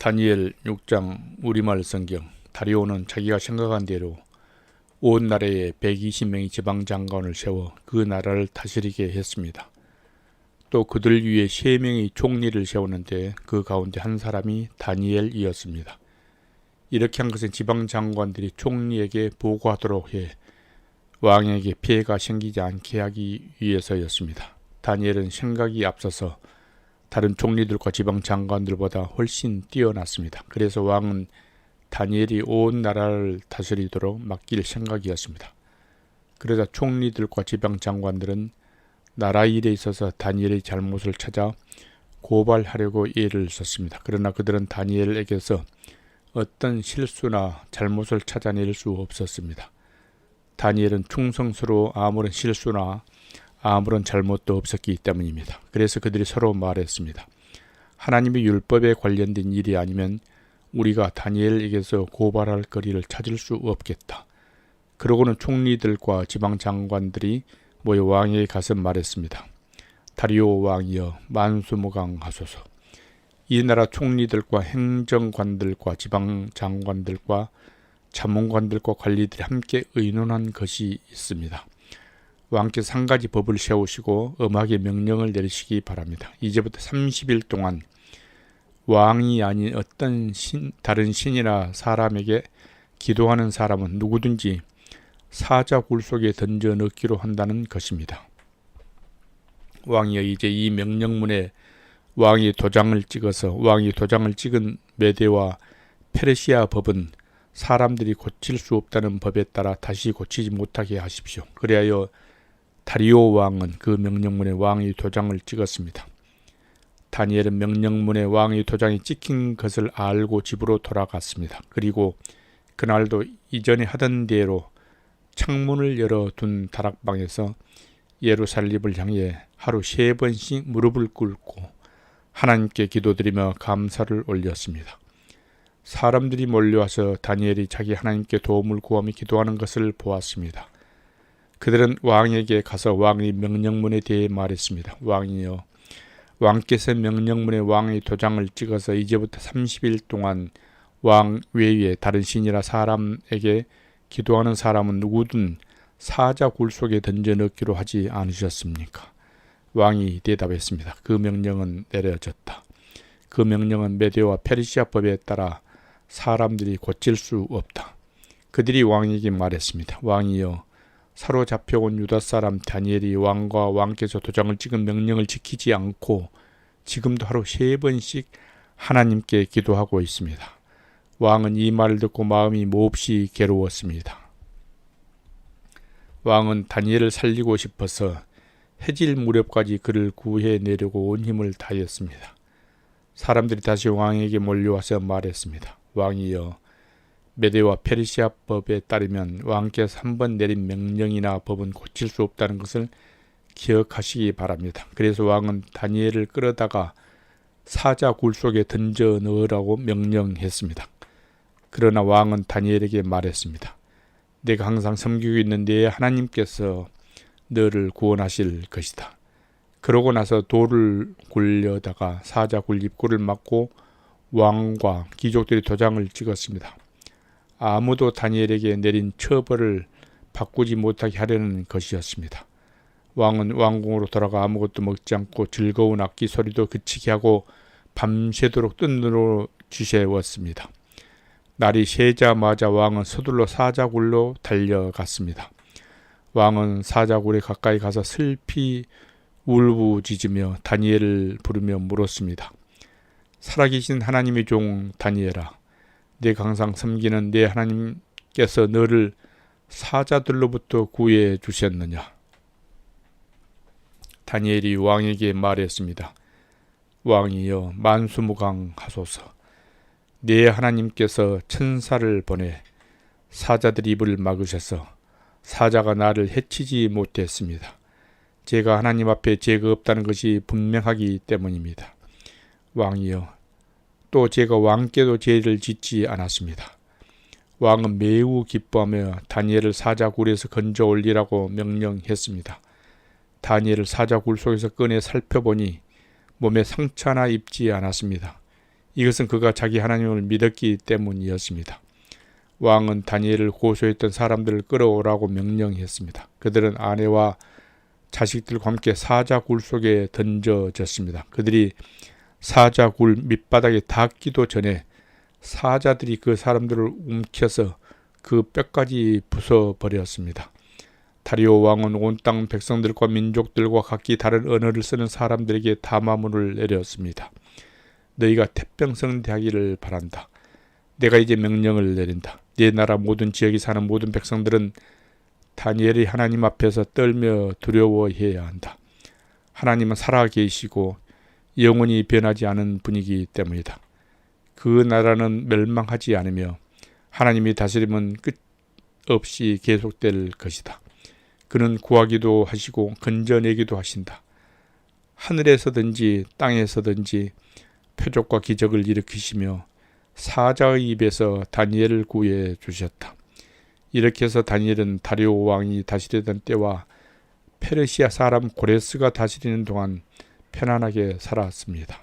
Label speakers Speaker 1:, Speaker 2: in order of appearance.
Speaker 1: 다니엘 6장 우리말 성경. 다리오는 자기가 생각한 대로 온 나라에 120명의 지방장관을 세워 그 나라를 다스리게 했습니다. 또 그들 위에 3명의 총리를 세웠는데 그 가운데 한 사람이 다니엘이었습니다. 이렇게 한 것은 지방장관들이 총리에게 보고하도록 해 왕에게 피해가 생기지 않게 하기 위해서였습니다. 다니엘은 생각이 앞서서 다른 총리들과 지방장관들보다 훨씬 뛰어났습니다. 그래서 왕은 다니엘이 온 나라를 다스리도록 맡길 생각이었습니다. 그러자 총리들과 지방장관들은 나라 일에 있어서 다니엘의 잘못을 찾아 고발하려고 애를 썼습니다. 그러나 그들은 다니엘에게서 어떤 실수나 잘못을 찾아낼 수 없었습니다. 다니엘은 충성스러워 아무런 실수나 아무런 잘못도 없었기 때문입니다. 그래서 그들이 서로 말했습니다. 하나님의 율법에 관련된 일이 아니면 우리가 다니엘에게서 고발할 거리를 찾을 수 없겠다. 그러고는 총리들과 지방장관들이 모여 왕에게 가서 말했습니다. 다리오 왕이여 만수무강하소서. 이 나라 총리들과 행정관들과 지방장관들과 자문관들과 관리들이 함께 의논한 것이 있습니다. 왕께서 한 가지 법을 세우시고 엄하게 명령을 내리시기 바랍니다. 이제부터 30일 동안 왕이 아닌 어떤 다른 신이나 사람에게 기도하는 사람은 누구든지 사자굴 속에 던져 넣기로 한다는 것입니다. 왕이여 이제 이 명령문에 왕이 도장을 찍은 메대와 페르시아 법은 사람들이 고칠 수 없다는 법에 따라 다시 고치지 못하게 하십시오. 그리하여 다리오 왕은 그 명령문에 왕의 도장을 찍었습니다. 다니엘은 명령문에 왕의 도장이 찍힌 것을 알고 집으로 돌아갔습니다. 그리고 그날도 이전에 하던 대로 창문을 열어둔 다락방에서 예루살렘을 향해 하루 3번씩 무릎을 꿇고 하나님께 기도드리며 감사를 올렸습니다. 사람들이 몰려와서 다니엘이 자기 하나님께 도움을 구하며 기도하는 것을 보았습니다. 그들은 왕에게 가서 왕의 명령문에 대해 말했습니다. 왕이여, 왕께서 명령문에 왕의 도장을 찍어서 이제부터 30일 동안 왕 외에 다른 신이나 사람에게 기도하는 사람은 누구든 사자굴 속에 던져 넣기로 하지 않으셨습니까? 왕이 대답했습니다. 그 명령은 내려졌다. 그 명령은 메대와 페르시아 법에 따라 사람들이 고칠 수 없다. 그들이 왕에게 말했습니다. 왕이여, 사로잡혀온 유다 사람 다니엘이 왕과 왕께서 도장을 찍은 명령을 지키지 않고 지금도 하루 3번씩 하나님께 기도하고 있습니다. 왕은 이 말을 듣고 마음이 몹시 괴로웠습니다. 왕은 다니엘을 살리고 싶어서 해질 무렵까지 그를 구해내려고 온 힘을 다했습니다. 사람들이 다시 왕에게 몰려와서 말했습니다. 왕이여, 메대와 페르시아 법에 따르면 왕께서 한번 내린 명령이나 법은 고칠 수 없다는 것을 기억하시기 바랍니다. 그래서 왕은 다니엘을 끌어다가 사자굴 속에 던져 넣으라고 명령했습니다. 그러나 왕은 다니엘에게 말했습니다. 내가 항상 섬기고 있는 내 하나님께서 너를 구원하실 것이다. 그러고 나서 돌을 굴려다가 사자굴 입구를 막고 왕과 귀족들이 도장을 찍었습니다. 아무도 다니엘에게 내린 처벌을 바꾸지 못하게 하려는 것이었습니다. 왕은 왕궁으로 돌아가 아무것도 먹지 않고 즐거운 악기 소리도 그치게 하고 밤새도록 뜬 눈으로 지새웠습니다. 날이 새자마자 왕은 서둘러 사자굴로 달려갔습니다. 왕은 사자굴에 가까이 가서 슬피 울부짖으며 다니엘을 부르며 물었습니다. 살아계신 하나님의 종 다니엘아, 내가 항상 섬기는 내 하나님께서 너를 사자들로부터 구해 주셨느냐? 다니엘이 왕에게 말했습니다. 왕이여 만수무강하소서. 내 하나님께서 천사를 보내 사자들 입을 막으셔서 사자가 나를 해치지 못했습니다. 제가 하나님 앞에 죄가 없다는 것이 분명하기 때문입니다. 왕이여, 또 제가 왕께도 죄를 짓지 않았습니다. 왕은 매우 기뻐하며 다니엘을 사자굴에서 건져 올리라고 명령했습니다. 다니엘을 사자굴 속에서 꺼내 살펴보니 몸에 상처 하나 입지 않았습니다. 이것은 그가 자기 하나님을 믿었기 때문이었습니다. 왕은 다니엘을 고소했던 사람들을 끌어오라고 명령했습니다. 그들은 아내와 자식들과 함께 사자굴 속에 던져졌습니다. 그들이 사자굴 밑바닥에 닿기도 전에 사자들이 그 사람들을 움켜서 그 뼈까지 부숴버렸습니다. 다리오 왕은 온 땅 백성들과 민족들과 각기 다른 언어를 쓰는 사람들에게 담화문을 내렸습니다. 너희가 태평성대하기를 바란다. 내가 이제 명령을 내린다. 네 나라 모든 지역에 사는 모든 백성들은 다니엘이 하나님 앞에서 떨며 두려워해야 한다. 하나님은 살아계시고 영원히 변하지 않은 분이기 때문이다. 그 나라는 멸망하지 않으며 하나님이 다스림은 끝없이 계속될 것이다. 그는 구하기도 하시고 건져내기도 하신다. 하늘에서든지 땅에서든지 표적과 기적을 일으키시며 사자의 입에서 다니엘을 구해 주셨다. 이렇게 해서 다니엘은 다리오 왕이 다스리던 때와 페르시아 사람 고레스가 다스리는 동안 편안하게 살았습니다.